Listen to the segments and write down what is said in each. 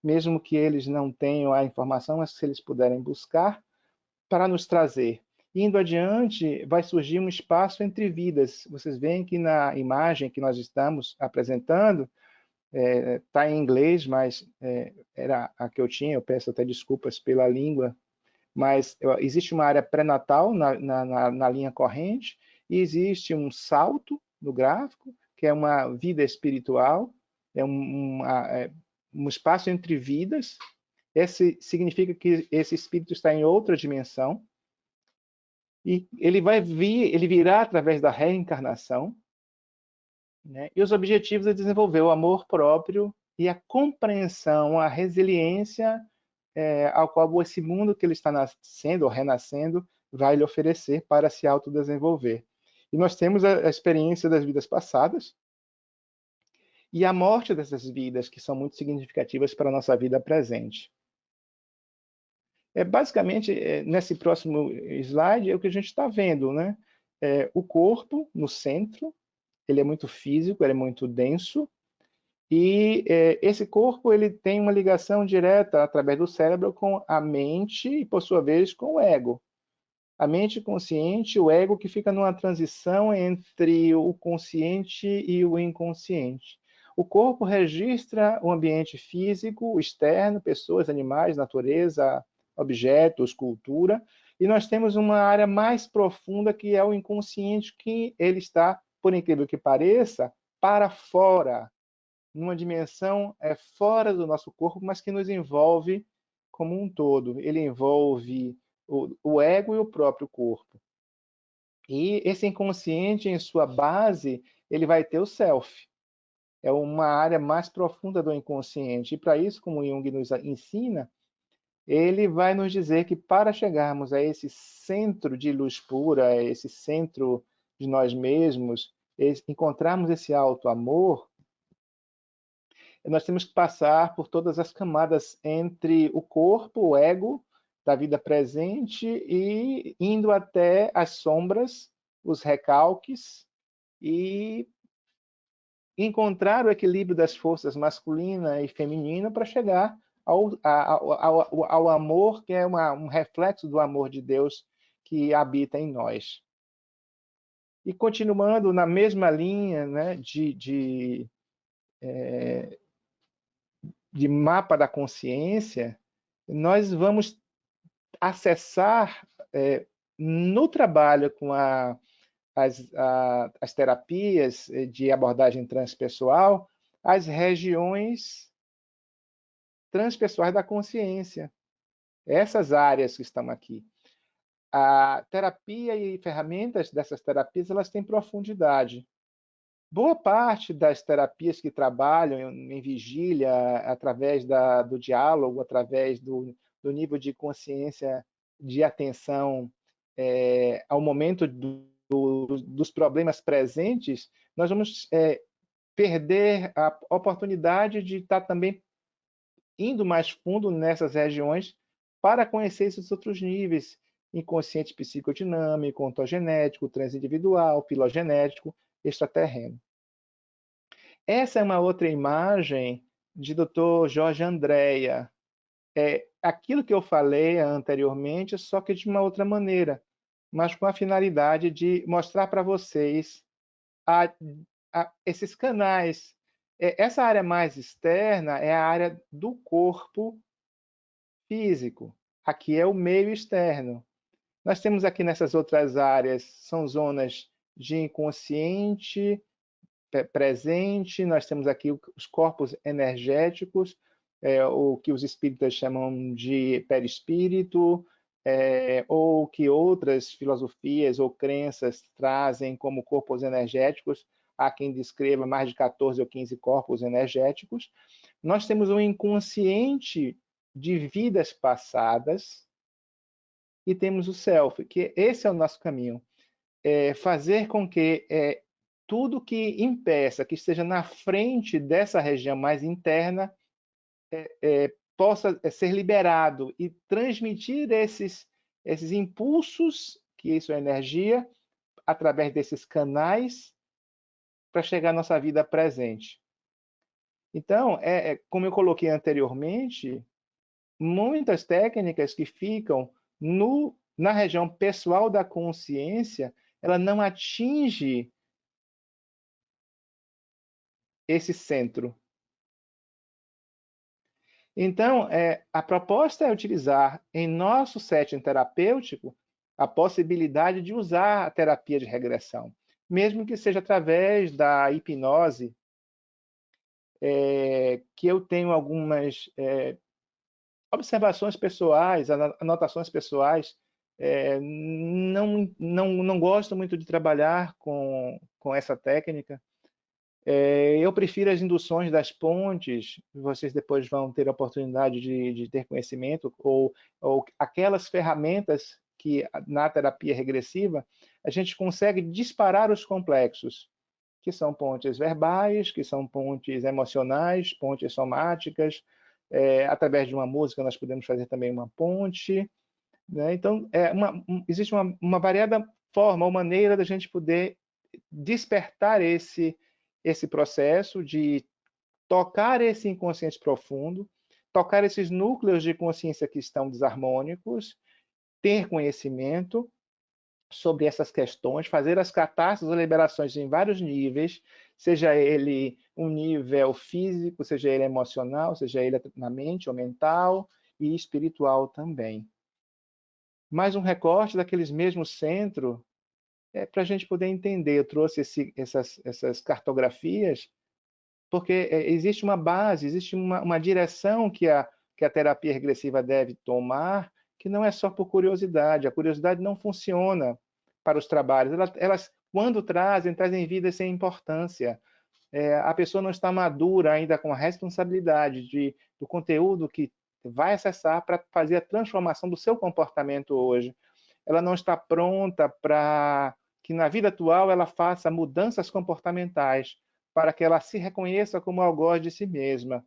mesmo que eles não tenham a informação, mas se eles puderem buscar, para nos trazer. Indo adiante, vai surgir um espaço entre vidas. Vocês veem que na imagem que nós estamos apresentando, está em inglês, mas era a que eu tinha, eu peço até desculpas pela língua, mas existe uma área pré-natal na linha corrente, e existe um salto no gráfico, que é uma vida espiritual, é um espaço entre vidas. Esse significa que esse espírito está em outra dimensão, e ele virá através da reencarnação, né? E os objetivos é desenvolver o amor próprio e a compreensão, a resiliência ao qual esse mundo que ele está nascendo ou renascendo vai lhe oferecer para se autodesenvolver. E nós temos a experiência das vidas passadas e a morte dessas vidas, que são muito significativas para a nossa vida presente. Basicamente, nesse próximo slide, é o que a gente está vendo, né? O corpo no centro, ele é muito físico, ele é muito denso, e esse corpo ele tem uma ligação direta através do cérebro com a mente e, por sua vez, com o ego. A mente consciente, o ego que fica numa transição entre o consciente e o inconsciente. O corpo registra o ambiente físico, externo, pessoas, animais, natureza, objetos, cultura, e nós temos uma área mais profunda que é o inconsciente, que ele está, por incrível que pareça, para fora, numa dimensão fora do nosso corpo, mas que nos envolve como um todo. Ele envolve o ego e o próprio corpo. E esse inconsciente, em sua base, ele vai ter o self. É uma área mais profunda do inconsciente. E para isso, como Jung nos ensina, ele vai nos dizer que para chegarmos a esse centro de luz pura, a esse centro de nós mesmos, encontrarmos esse auto-amor, nós temos que passar por todas as camadas entre o corpo, o ego, da vida presente, e indo até as sombras, os recalques, e encontrar o equilíbrio das forças masculina e feminina para chegar ao amor, que é um reflexo do amor de Deus que habita em nós. E continuando na mesma linha, né, de mapa da consciência, nós vamos acessar no trabalho com as terapias de abordagem transpessoal as regiões transpessoais da consciência, essas áreas que estão aqui. A terapia e ferramentas dessas terapias, elas têm profundidade. Boa parte das terapias que trabalham em vigília, através do diálogo, através do nível de consciência, de atenção ao momento dos problemas presentes, nós vamos perder a oportunidade de estar também indo mais fundo nessas regiões para conhecer esses outros níveis, inconsciente psicodinâmico, ontogenético, transindividual, filogenético, extraterreno. Essa é uma outra imagem de Dr. Jorge Andréa. Aquilo que eu falei anteriormente, só que de uma outra maneira, mas com a finalidade de mostrar para vocês esses canais. Essa área mais externa é a área do corpo físico. Aqui é o meio externo. Nós temos aqui nessas outras áreas, são zonas de inconsciente presente, nós temos aqui os corpos energéticos, o que os espíritas chamam de perispírito, ou que outras filosofias ou crenças trazem como corpos energéticos. Há quem descreva mais de 14 ou 15 corpos energéticos. Nós temos um inconsciente de vidas passadas e temos o self, que esse é o nosso caminho. Fazer com que tudo que impeça, que esteja na frente dessa região mais interna, possa ser liberado e transmitir esses impulsos, que isso é energia, através desses canais, para chegar à nossa vida presente. Então, como eu coloquei anteriormente, muitas técnicas que ficam na região pessoal da consciência, ela não atinge esse centro. Então, a proposta é utilizar em nosso setting terapêutico a possibilidade de usar a terapia de regressão, mesmo que seja através da hipnose, que eu tenho algumas observações pessoais, anotações pessoais. Não gosto muito de trabalhar com essa técnica. Eu prefiro as induções das pontes, vocês depois vão ter a oportunidade de ter conhecimento, ou aquelas ferramentas que na terapia regressiva a gente consegue disparar os complexos, que são pontes verbais, que são pontes emocionais, pontes somáticas. Através de uma música nós podemos fazer também uma ponte, né? Então, existe uma variada forma ou maneira da gente poder despertar esse processo de tocar esse inconsciente profundo, tocar esses núcleos de consciência que estão desarmônicos, ter conhecimento sobre essas questões, fazer as catarses ou liberações em vários níveis, seja ele um nível físico, seja ele emocional, seja ele na mente ou mental e espiritual também. Mais um recorte daqueles mesmos centros, para a gente poder entender. Eu trouxe essas cartografias porque existe uma base, existe uma direção que a terapia regressiva deve tomar, que não é só por curiosidade. A curiosidade não funciona para os trabalhos. Elas quando trazem vidas sem importância. A pessoa não está madura ainda com a responsabilidade do conteúdo que vai acessar para fazer a transformação do seu comportamento hoje. Ela não está pronta para que na vida atual ela faça mudanças comportamentais, para que ela se reconheça como algoz de si mesma.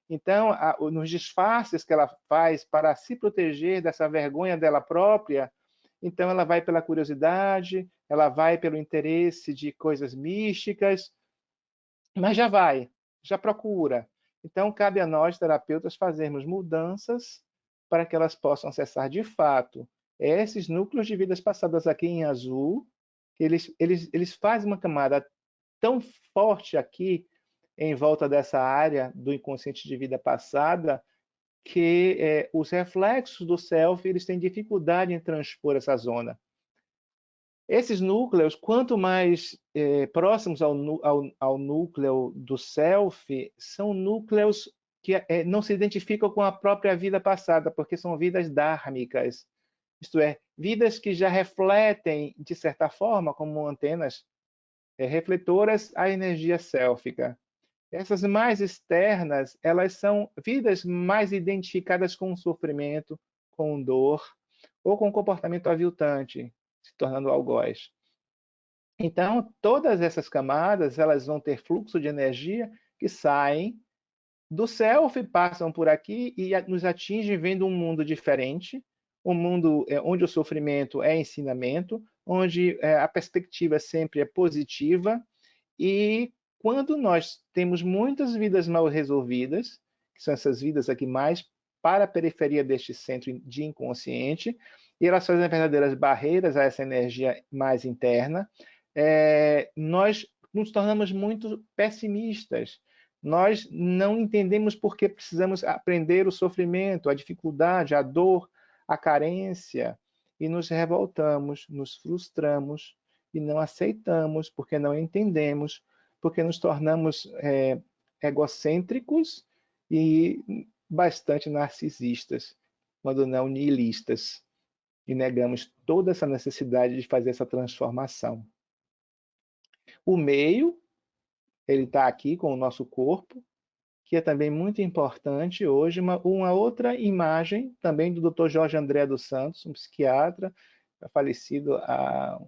Então, nos disfarces que ela faz para se proteger dessa vergonha dela própria, então ela vai pela curiosidade, ela vai pelo interesse de coisas místicas, mas já procura. Então, cabe a nós, terapeutas, fazermos mudanças para que elas possam acessar de fato esses núcleos de vidas passadas aqui em azul. Eles fazem uma camada tão forte aqui em volta dessa área do inconsciente de vida passada que os reflexos do self eles têm dificuldade em transpor essa zona. Esses núcleos, quanto mais próximos ao núcleo do self, são núcleos que não se identificam com a própria vida passada, porque são vidas dármicas, isto é, vidas que já refletem, de certa forma, como antenas refletoras, a energia sélfica. Essas mais externas, elas são vidas mais identificadas com o sofrimento, com dor, ou com comportamento aviltante, se tornando algoz. Então, todas essas camadas, elas vão ter fluxo de energia que saem do self, passam por aqui e nos atingem vendo um mundo diferente, um mundo onde o sofrimento é ensinamento, onde a perspectiva sempre é positiva. E quando nós temos muitas vidas mal resolvidas, que são essas vidas aqui mais para a periferia deste centro de inconsciente, e elas fazem verdadeiras barreiras a essa energia mais interna, nós nos tornamos muito pessimistas. Nós não entendemos por que precisamos aprender o sofrimento, a dificuldade, a dor, a carência, e nos revoltamos, nos frustramos e não aceitamos, porque não entendemos, porque nos tornamos egocêntricos e bastante narcisistas, quando não nihilistas, e negamos toda essa necessidade de fazer essa transformação. O meio, ele está aqui com o nosso corpo, que é também muito importante hoje, uma outra imagem também do Dr. Jorge André dos Santos, um psiquiatra, falecido há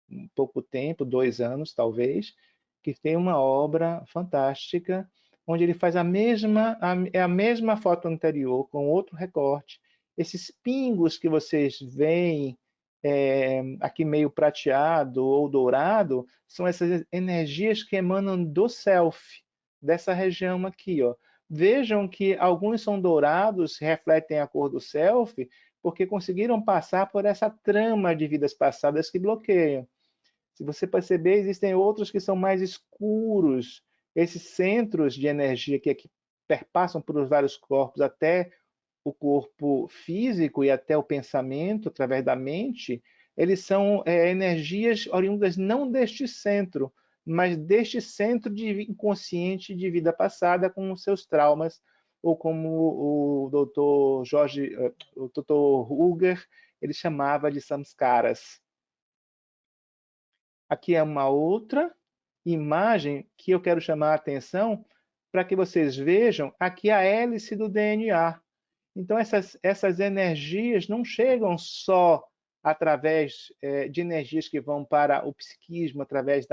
um pouco tempo, 2 anos talvez, que tem uma obra fantástica, onde ele faz a mesma foto anterior, com outro recorte. Esses pingos que vocês veem aqui meio prateado ou dourado, são essas energias que emanam do self, dessa região aqui, ó. Vejam que alguns são dourados, refletem a cor do self, porque conseguiram passar por essa trama de vidas passadas que bloqueiam. Se você perceber, existem outros que são mais escuros. Esses centros de energia que perpassam por vários corpos até o corpo físico e até o pensamento, através da mente, eles são energias oriundas não deste centro, mas deste centro de inconsciente de vida passada com os seus traumas, ou como o doutor Jorge, o doutor Ruger, ele chamava de samskaras. Aqui é uma outra imagem que eu quero chamar a atenção para que vocês vejam aqui a hélice do DNA. Então, essas energias não chegam só através de energias que vão para o psiquismo, através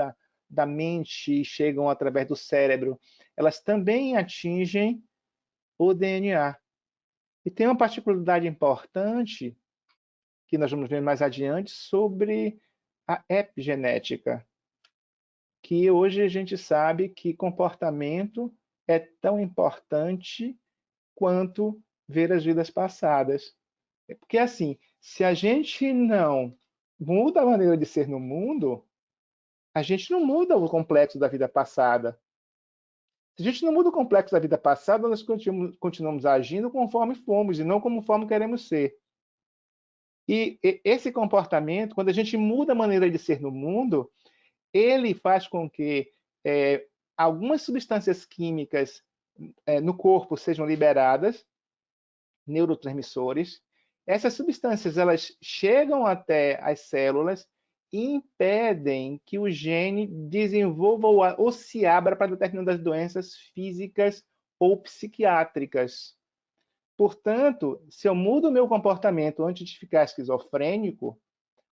da mente, e chegam através do cérebro. Elas também atingem o DNA. E tem uma particularidade importante, que nós vamos ver mais adiante, sobre a epigenética, que hoje a gente sabe que comportamento é tão importante quanto ver as vidas passadas. Porque, assim, se a gente não muda a maneira de ser no mundo, a gente não muda o complexo da vida passada. Se a gente não muda o complexo da vida passada, nós continuamos agindo conforme fomos e não conforme queremos ser. E esse comportamento, quando a gente muda a maneira de ser no mundo, ele faz com que algumas substâncias químicas no corpo sejam liberadas, neurotransmissores. Essas substâncias elas chegam até as células e impedem que o gene desenvolva ou se abra para determinadas doenças físicas ou psiquiátricas. Portanto, se eu mudo o meu comportamento antes de ficar esquizofrênico,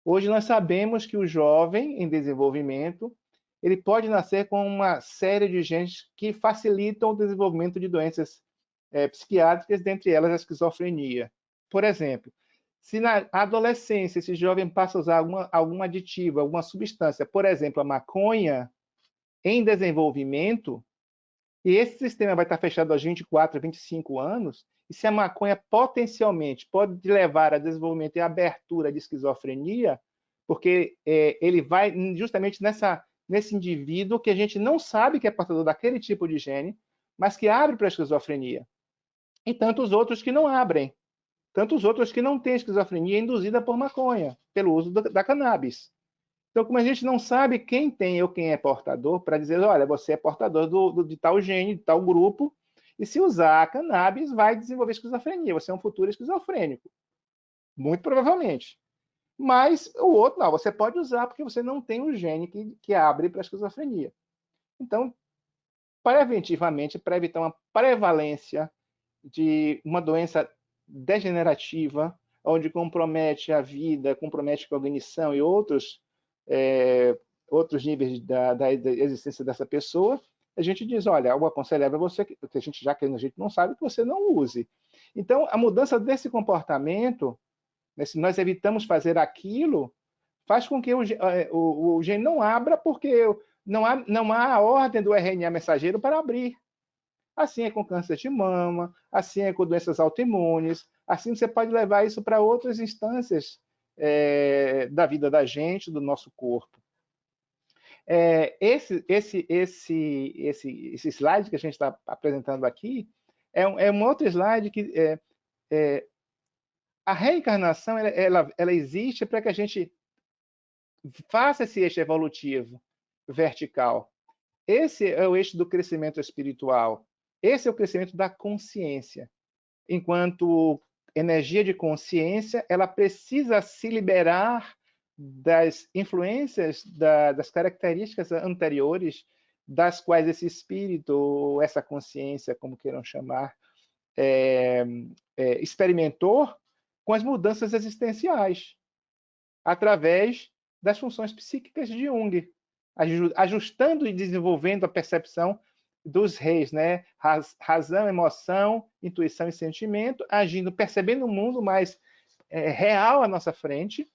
hoje nós sabemos que o jovem em desenvolvimento ele pode nascer com uma série de genes que facilitam o desenvolvimento de doenças psiquiátricas, dentre elas a esquizofrenia. Por exemplo, se na adolescência esse jovem passa a usar algum aditivo, alguma substância, por exemplo, a maconha, em desenvolvimento, e esse sistema vai estar fechado aos 24, 25 anos, e se a maconha potencialmente pode levar a desenvolvimento e abertura de esquizofrenia, porque ele vai justamente nesse indivíduo que a gente não sabe que é portador daquele tipo de gene, mas que abre para a esquizofrenia. E tantos outros que não abrem. Tantos outros que não têm esquizofrenia induzida por maconha, pelo uso da cannabis. Então, como a gente não sabe quem tem ou quem é portador, para dizer, olha, você é portador de tal gene, de tal grupo, e se usar a cannabis, vai desenvolver esquizofrenia. Você é um futuro esquizofrênico. Muito provavelmente. Mas o outro, não, você pode usar porque você não tem um gene que abre para a esquizofrenia. Então, preventivamente, para evitar uma prevalência de uma doença degenerativa, onde compromete a vida, compromete a cognição e outros níveis da existência dessa pessoa, a gente diz, olha, o aconselhável é você, que a gente já que a gente não sabe, que você não use. Então, a mudança desse comportamento, se nós evitamos fazer aquilo, faz com que o gene não abra, porque não há a ordem do RNA mensageiro para abrir. Assim é com câncer de mama, assim é com doenças autoimunes, assim você pode levar isso para outras instâncias da vida da gente, do nosso corpo. Esse slide que a gente está apresentando aqui é um outro slide que a reencarnação ela existe para que a gente faça esse eixo evolutivo vertical. Esse é o eixo do crescimento espiritual. Esse é o crescimento da consciência. Enquanto energia de consciência, ela precisa se liberar das influências das características anteriores, das quais esse espírito, ou essa consciência, como queiram chamar, experimentou com as mudanças existenciais, através das funções psíquicas de Jung, ajustando e desenvolvendo a percepção dos reis, né? Razão, emoção, intuição e sentimento, agindo, percebendo o mundo mais real à nossa frente,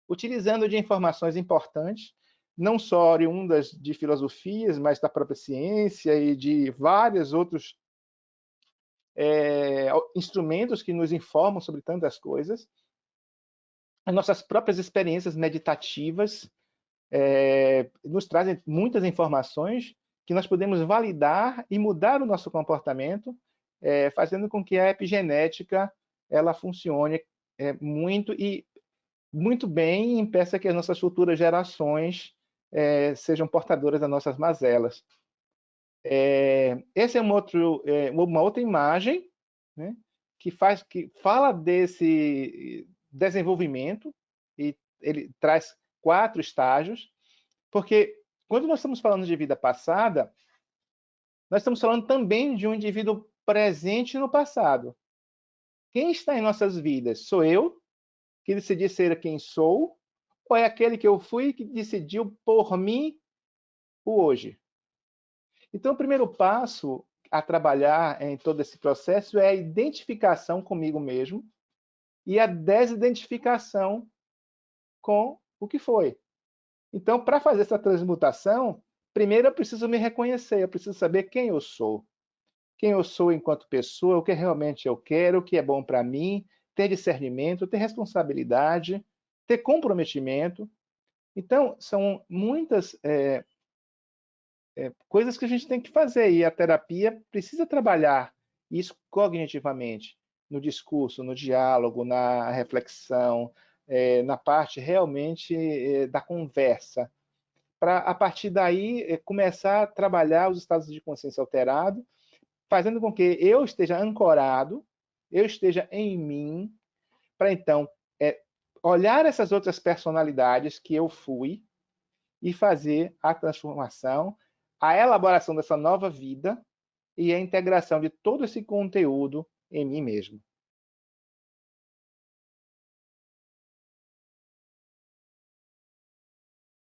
utilizando de informações importantes não só oriundas de filosofias, mas da própria ciência e de vários outros instrumentos que nos informam sobre tantas coisas, as nossas próprias experiências meditativas nos trazem muitas informações que nós podemos validar e mudar o nosso comportamento, fazendo com que a epigenética ela funcione muito bem e impeça que as nossas futuras gerações sejam portadoras das nossas mazelas. Essa é uma outra imagem, né, que fala desse desenvolvimento, e ele traz 4 estágios, porque quando nós estamos falando de vida passada, nós estamos falando também de um indivíduo presente no passado. Quem está em nossas vidas? Sou eu, que decidi ser quem sou, ou é aquele que eu fui que decidiu por mim o hoje? Então, o primeiro passo a trabalhar em todo esse processo é a identificação comigo mesmo e a desidentificação com o que foi. Então, para fazer essa transmutação, primeiro eu preciso me reconhecer, eu preciso saber quem eu sou enquanto pessoa, o que realmente eu quero, o que é bom para mim, ter discernimento, ter responsabilidade, ter comprometimento. Então, são muitas coisas que a gente tem que fazer, e a terapia precisa trabalhar isso cognitivamente, no discurso, no diálogo, na reflexão, na parte realmente da conversa, para a partir daí começar a trabalhar os estados de consciência alterado, fazendo com que eu esteja ancorado, eu esteja em mim, para então olhar essas outras personalidades que eu fui e fazer a transformação, a elaboração dessa nova vida e a integração de todo esse conteúdo em mim mesmo.